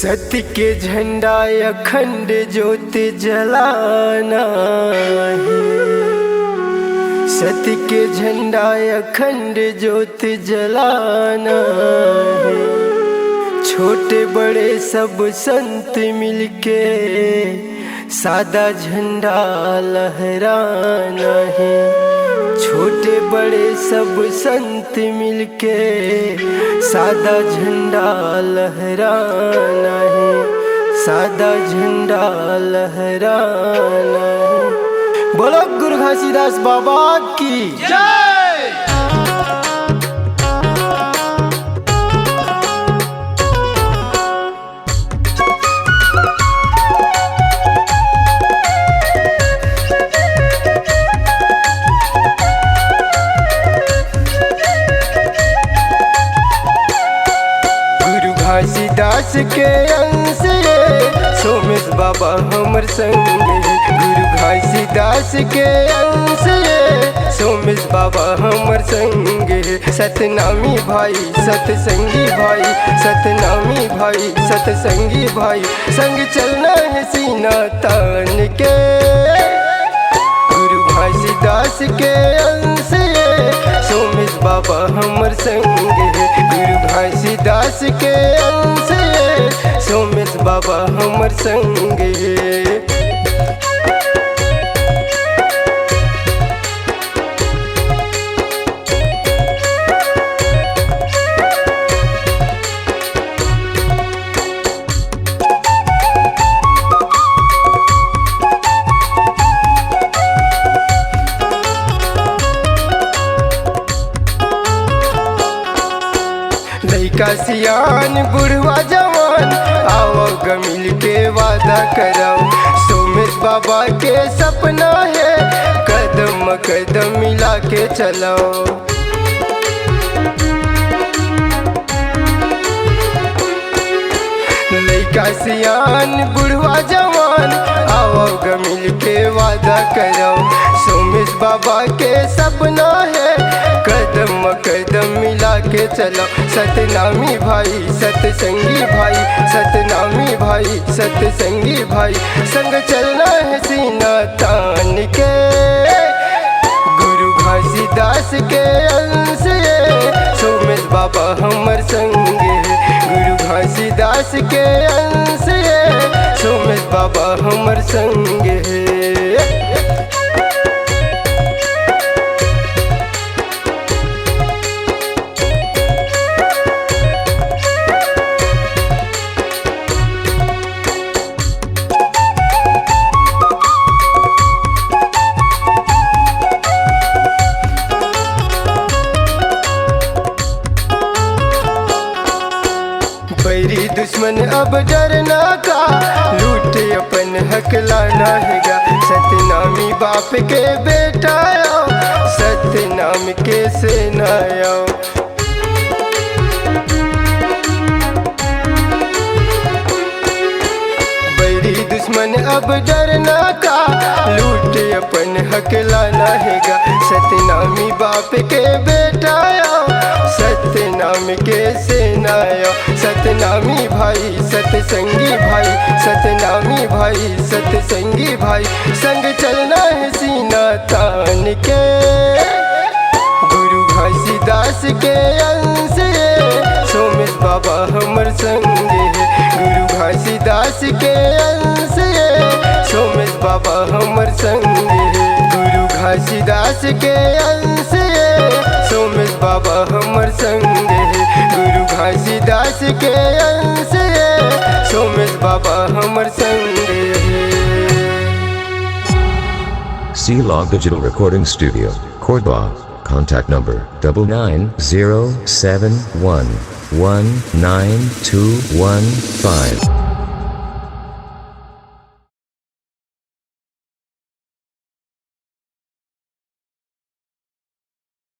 सत्य के झंडा अखंड ज्योत जलाना है। सत्य के झंडा अखंड ज्योत जलाना है। छोटे बड़े सब संत मिलके सादा झंडा लहराना है। छोटे बड़े सब संत मिलके सादा झंडा लहराना है। सादा झंडा लहराना है। बोलो गुरु घासीदास बाबा की जय। घासीदास के अंश सोमेश बाबा हमर संग। गुरु घासीदास के अंश सोमेश बाबा हमर संग। सतनामी भाई सतसंगी भाई, सतनामी भाई सतसंगी भाई, संग चलना है सीना तान के। गुरु घासीदास के अंश सोमेश बाबा हमर संग। गुरु घासीदास के अंश सोमेश बाबा हमर संग। लइका सियान बुढ़वा जवान आओ ग मिल के वादा कराओ। सोमेश बाबा के सपना है कदम कदम मिला के चलाओ। लइका सियान बुढ़वा जवान आओ ग मिल के वादा कराओ। सोमेश बाबा के सपना है कदम कदम मिला के चलो। सतनामी भाई सतसंगी भाई, सतनामी भाई सतसंगी भाई, संग चलना है सीना तान के। गुरु घासीदास के अंश सोमेश बाबा हमर संग। गुरु घासीदास के अंश सोमेश बाबा हमर संग। बैरी दुश्मन अब डरना का, लूटे अपन हक लाना हैगा। सतनामी बाप के बेटा आओ, सतनाम के सेना आओ। बैरी दुश्मन अब डरना का, लूटे अपन हक लाना हैगा। सतनामी बाप के बेटा आओ, सतनाम के सेना आओ। सतनामी भाई सतसंगी भाई, सतनामी भाई सतसंगी भाई, संग चलना है सीना तान के। गुरु घासीदास के अंश सोमेश बाबा हमर संग। गुरु घासीदास के अंश सोमेश बाबा हमर संग। गुरु घासीदास के अंश सोमेश बाबा हमर संग। गुरु घासीदास के अंश सोमेश बाबा हमर संग। C-Log Digital Recording Studio, Cordoba. Contact number 9907119215.